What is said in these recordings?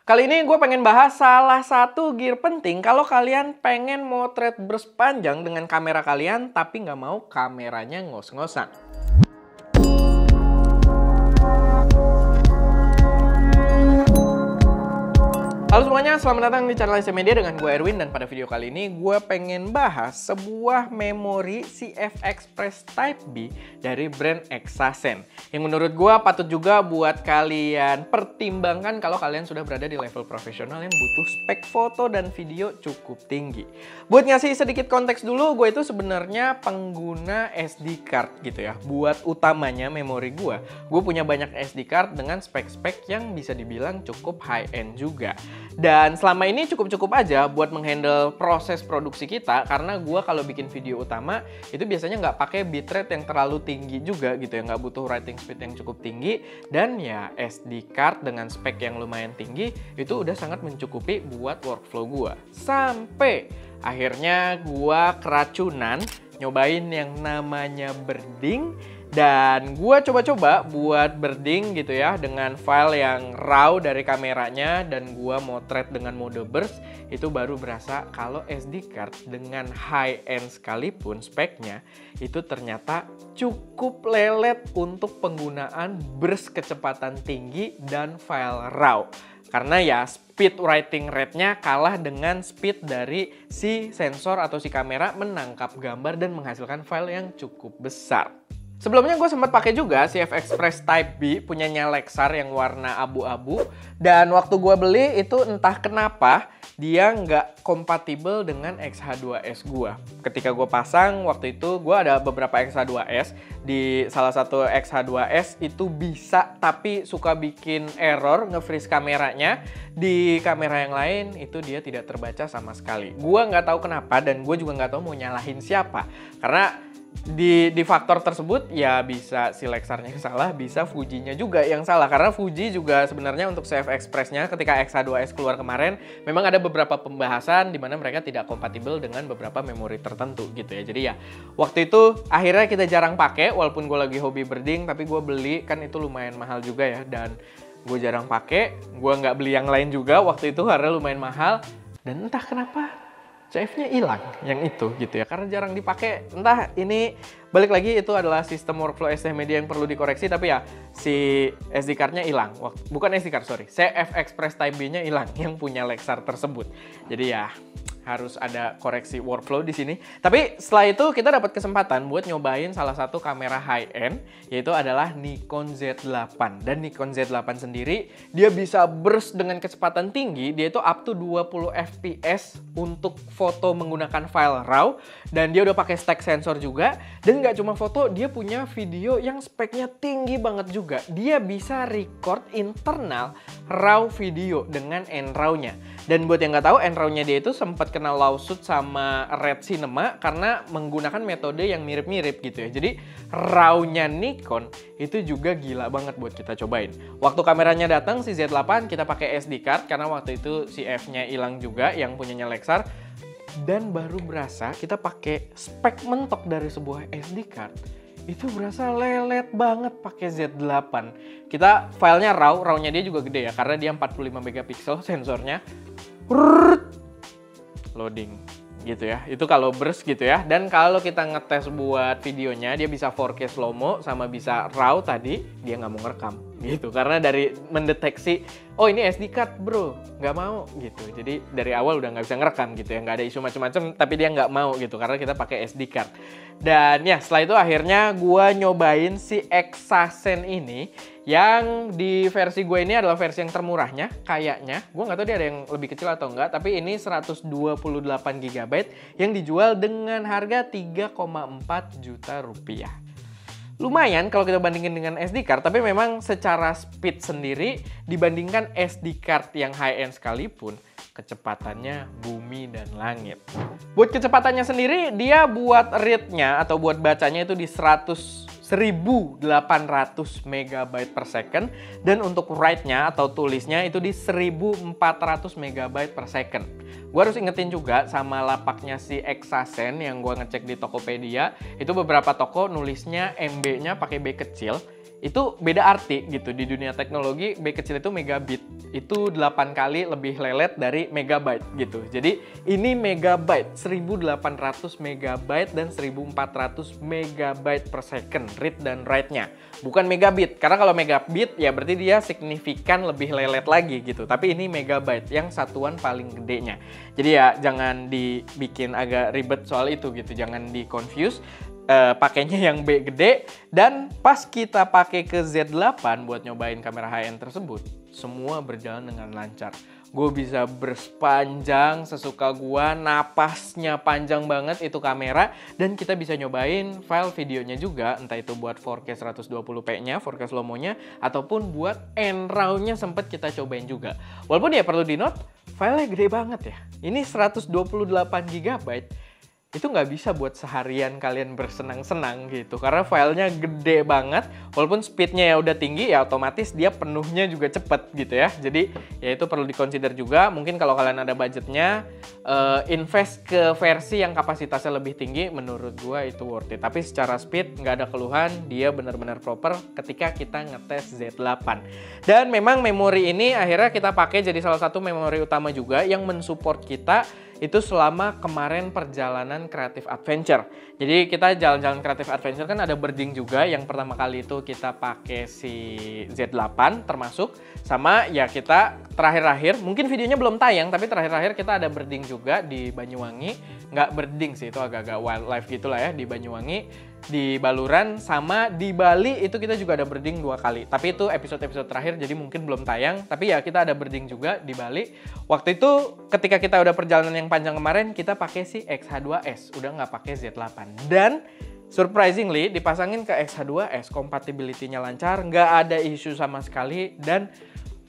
Kali ini gue pengen bahas salah satu gear penting kalau kalian pengen motret burst panjang dengan kamera kalian tapi nggak mau kameranya ngos-ngosan. Halo semuanya, selamat datang di channel SC Media dengan gue Erwin, dan pada video kali ini gue pengen bahas sebuah memori CF Express Type B dari brand Exasen yang menurut gue patut juga buat kalian pertimbangkan kalau kalian sudah berada di level profesional yang butuh spek foto dan video cukup tinggi. Buat ngasih sedikit konteks dulu, gue itu sebenarnya pengguna SD card gitu ya. Buat utamanya memori gue punya banyak SD card dengan spek-spek yang bisa dibilang cukup high end juga. Dan selama ini cukup-cukup aja buat menghandle proses produksi kita, karena gue kalau bikin video utama itu biasanya nggak pakai bitrate yang terlalu tinggi juga gitu ya, nggak butuh writing speed yang cukup tinggi, dan ya SD card dengan spek yang lumayan tinggi itu udah sangat mencukupi buat workflow gue. Sampai akhirnya gue keracunan nyobain yang namanya birding. Dan gue coba-coba buat birding gitu ya dengan file yang raw dari kameranya, dan gue motret dengan mode burst. Itu baru berasa kalau SD card dengan high end sekalipun speknya itu ternyata cukup lelet untuk penggunaan burst kecepatan tinggi dan file raw. Karena ya speed writing rate-nya kalah dengan speed dari si sensor atau si kamera menangkap gambar dan menghasilkan file yang cukup besar. Sebelumnya gue sempat pakai juga CF Express Type B punyanya Lexar yang warna abu-abu, dan waktu gue beli itu entah kenapa dia nggak kompatibel dengan X-H2S gue. Ketika gue pasang waktu itu, gue ada beberapa X-H2S. Di salah satu X-H2S itu bisa, tapi suka bikin error nge-freeze kameranya. Di kamera yang lain itu dia tidak terbaca sama sekali. Gue nggak tahu kenapa, dan gue juga nggak tahu mau nyalahin siapa. Karena di faktor tersebut ya bisa si Lexarnya yang salah, bisa Fuji-nya juga yang salah. Karena Fuji juga sebenarnya untuk CF Express-nya ketika X-H2S keluar kemarin memang ada beberapa pembahasan di mana mereka tidak kompatibel dengan beberapa memori tertentu gitu ya. Jadi ya waktu itu akhirnya kita jarang pakai, walaupun gue lagi hobi birding, tapi gue beli kan itu lumayan mahal juga ya, dan gue jarang pakai. Gue nggak beli yang lain juga waktu itu karena lumayan mahal, dan entah kenapa CF-nya hilang yang itu gitu ya, karena jarang dipakai. Entah ini balik lagi itu adalah sistem workflow SC Media yang perlu dikoreksi, tapi ya si SD card-nya hilang. Bukan SD card, sorry. CF Express Type B-nya hilang yang punya Lexar tersebut. Jadi ya harus ada koreksi workflow di sini. Tapi setelah itu kita dapat kesempatan buat nyobain salah satu kamera high end, yaitu adalah Nikon Z8. Dan Nikon Z8 sendiri dia bisa burst dengan kecepatan tinggi, dia itu up to 20 fps untuk foto menggunakan file RAW, dan dia udah pakai stack sensor juga. Dan nggak cuma foto, dia punya video yang speknya tinggi banget juga. Dia bisa record internal RAW video dengan NRAW-nya. Dan buat yang nggak tahu, NRAW-nya dia itu sempat kena lawsuit sama Red Cinema karena menggunakan metode yang mirip-mirip gitu ya. Jadi RAW-nya Nikon itu juga gila banget buat kita cobain. Waktu kameranya datang si Z8 kita pakai SD card karena waktu itu si F-nya hilang juga yang punyanya Lexar. Dan baru berasa kita pakai spek mentok dari sebuah SD card itu berasa lelet banget pakai Z8. Kita filenya RAW-nya dia juga gede ya, karena dia 45 megapiksel sensornya. Loading gitu ya, itu kalau burst gitu ya. Dan kalau kita ngetes buat videonya, dia bisa 4K slow-mo sama bisa RAW tadi, dia nggak mau ngerekam gitu. Karena dari mendeteksi, oh ini SD card bro, nggak mau gitu. Jadi dari awal udah nggak bisa ngerekam gitu ya, nggak ada isu macam-macam, tapi dia nggak mau gitu karena kita pakai SD card. Dan ya setelah itu akhirnya gue nyobain si Exasen ini, yang di versi gue ini adalah versi yang termurahnya kayaknya. Gue nggak tahu dia ada yang lebih kecil atau enggak, tapi ini 128 GB yang dijual dengan harga 3,4 juta rupiah. Lumayan kalau kita bandingin dengan SD card, tapi memang secara speed sendiri dibandingkan SD card yang high end sekalipun, kecepatannya bumi dan langit. Buat kecepatannya sendiri, dia buat read-nya atau buat bacanya itu di 1800 MB per second, dan untuk write-nya atau tulisnya itu di 1400 MB per second. Gue harus ingetin juga sama lapaknya si Exasen yang gue ngecek di Tokopedia, itu beberapa toko nulisnya MB-nya pakai B kecil. itu beda arti gitu. Di dunia teknologi, B kecil itu megabit. Itu 8 kali lebih lelet dari megabyte gitu. Jadi ini megabyte, 1800 megabyte dan 1400 megabyte per second read dan write-nya. Bukan megabit, karena kalau megabit ya berarti dia signifikan lebih lelet lagi gitu. Tapi ini megabyte yang satuan paling gedenya. Jadi ya jangan dibikin agak ribet soal itu gitu, jangan di-confuse. Pakainya yang B gede, dan pas kita pakai ke Z8 buat nyobain kamera high-end tersebut, semua berjalan dengan lancar. Gue bisa bersepanjang sesuka gue, napasnya panjang banget itu kamera, dan kita bisa nyobain file videonya juga, entah itu buat 4K 120p-nya, 4K slow-mo-nya, ataupun buat NRAW-nya sempet kita cobain juga. Walaupun ya perlu di-note, filenya gede banget ya. Ini 128 GB. Itu nggak bisa buat seharian kalian bersenang-senang gitu, karena filenya gede banget. Walaupun speednya ya udah tinggi, ya otomatis dia penuhnya juga cepet gitu ya. Jadi ya itu perlu dikonsider juga. Mungkin kalau kalian ada budgetnya, invest ke versi yang kapasitasnya lebih tinggi, menurut gua itu worth it. Tapi secara speed nggak ada keluhan, dia benar-benar proper ketika kita ngetes Z8. Dan memang memori ini akhirnya kita pakai jadi salah satu memori utama juga yang mensupport kita itu selama kemarin perjalanan Creative Adventure. Jadi kita jalan-jalan Creative Adventure kan ada birding juga, yang pertama kali itu kita pakai si Z8 termasuk, sama ya kita terakhir-akhir, mungkin videonya belum tayang, tapi terakhir-akhir kita ada birding juga di Banyuwangi. Nggak birding sih, itu agak-agak wildlife gitulah ya, di Banyuwangi, di Baluran, sama di Bali itu kita juga ada birding 2 kali. Tapi itu episode-episode terakhir, jadi mungkin belum tayang. Tapi ya kita ada birding juga di Bali. Waktu itu ketika kita udah perjalanan yang panjang kemarin, kita pakai si X-H2S, udah nggak pakai Z8. Dan surprisingly dipasangin ke X-H2S, compatibility-nya lancar, nggak ada isu sama sekali, dan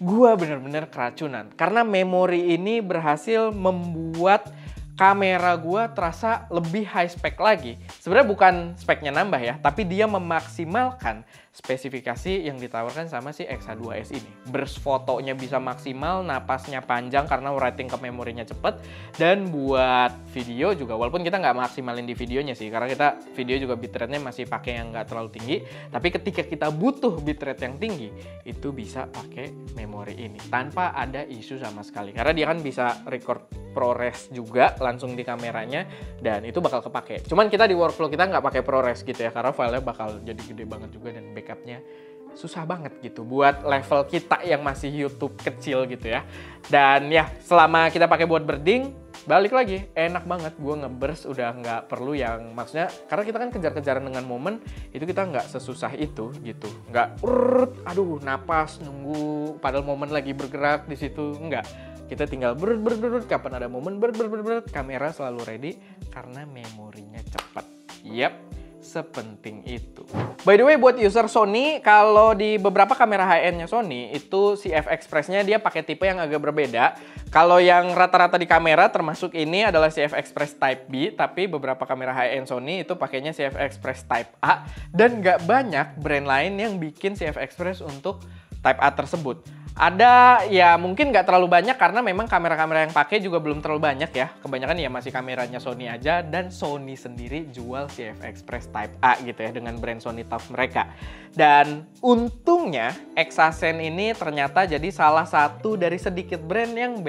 gua bener-bener keracunan. Karena memori ini berhasil membuat kamera gua terasa lebih high spec lagi. Sebenarnya bukan speknya nambah ya, tapi dia memaksimalkan spesifikasi yang ditawarkan sama si X-H2S ini. Burst fotonya bisa maksimal, napasnya panjang karena writing ke memorinya cepet, dan buat video juga, walaupun kita nggak maksimalin di videonya sih, karena kita video juga bitrate-nya masih pakai yang nggak terlalu tinggi, tapi ketika kita butuh bitrate yang tinggi, itu bisa pakai memori ini tanpa ada isu sama sekali, karena dia kan bisa record ProRes juga langsung di kameranya, dan itu bakal kepake. Cuman kita di workflow kita nggak pakai ProRes gitu ya, karena filenya bakal jadi gede banget juga, dan backupnya susah banget gitu buat level kita yang masih YouTube kecil gitu ya. Dan ya selama kita pakai buat birding, balik lagi enak banget, gue ngeburst udah nggak perlu yang, maksudnya karena kita kan kejar-kejaran dengan momen, itu kita nggak sesusah itu gitu, nggak aduh napas nunggu padahal momen lagi bergerak di situ, nggak. Kita tinggal kapan ada momen kamera selalu ready karena memorinya cepat. Yap, sepenting itu. By the way, buat user Sony, kalau di beberapa kamera high-end-nya Sony, itu si F-Express-nya dia pakai tipe yang agak berbeda. Kalau yang rata-rata di kamera, termasuk ini adalah si F-Express Type B, tapi beberapa kamera high-end Sony itu pakainya si F-Express Type A, dan nggak banyak brand lain yang bikin si F-Express untuk Type A tersebut. Ada ya mungkin nggak terlalu banyak karena memang kamera-kamera yang pakai juga belum terlalu banyak ya. Kebanyakan ya masih kameranya Sony aja, dan Sony sendiri jual si F-Express Type A gitu ya dengan brand Sony TUF mereka. Dan untungnya Exasen ini ternyata jadi salah satu dari sedikit brand yang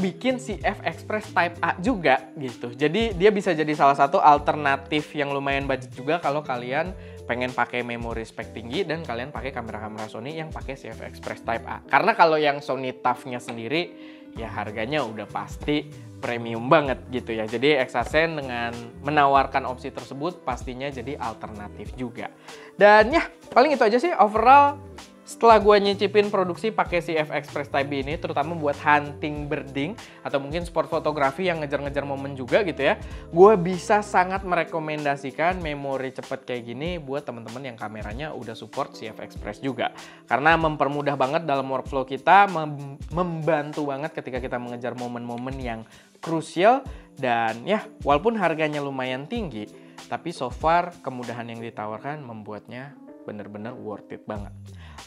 bikin si F-Express Type A juga gitu. Jadi dia bisa jadi salah satu alternatif yang lumayan budget juga kalau kalian pengen pakai memori spek tinggi dan kalian pakai kamera-kamera Sony yang pakai si F-Express Type A. Karena kalau yang Sony TUF-nya sendiri ya harganya udah pasti premium banget gitu ya. Jadi Exasen dengan menawarkan opsi tersebut pastinya jadi alternatif juga. Dan ya paling itu aja sih overall. Setelah gue nyicipin produksi pakai si F-Express Type B ini, terutama buat hunting birding atau mungkin sport fotografi yang ngejar-ngejar momen juga gitu ya, gue bisa sangat merekomendasikan memori cepet kayak gini buat temen-temen yang kameranya udah support si F-Express juga. Karena mempermudah banget dalam workflow kita, membantu banget ketika kita mengejar momen-momen yang krusial, dan ya walaupun harganya lumayan tinggi, tapi so far kemudahan yang ditawarkan membuatnya bener-bener worth it banget.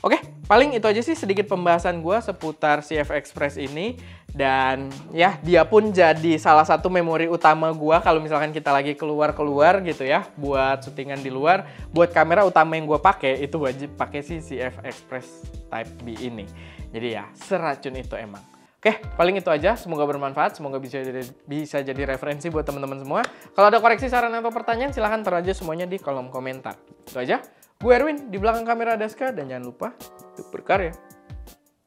Oke, paling itu aja sih sedikit pembahasan gue seputar CF Express ini. Dan ya, dia pun jadi salah satu memori utama gue kalau misalkan kita lagi keluar-keluar gitu ya, buat syutingan di luar. Buat kamera utama yang gue pakai itu wajib pakai si CF Express Type B ini. Jadi ya, seracun itu emang. Oke, paling itu aja. Semoga bermanfaat. Semoga bisa jadi referensi buat teman-teman semua. Kalau ada koreksi, saran, atau pertanyaan, silahkan taruh aja semuanya di kolom komentar. Itu aja. Gue Erwin, di belakang kamera Daska. Dan jangan lupa untuk berkarya.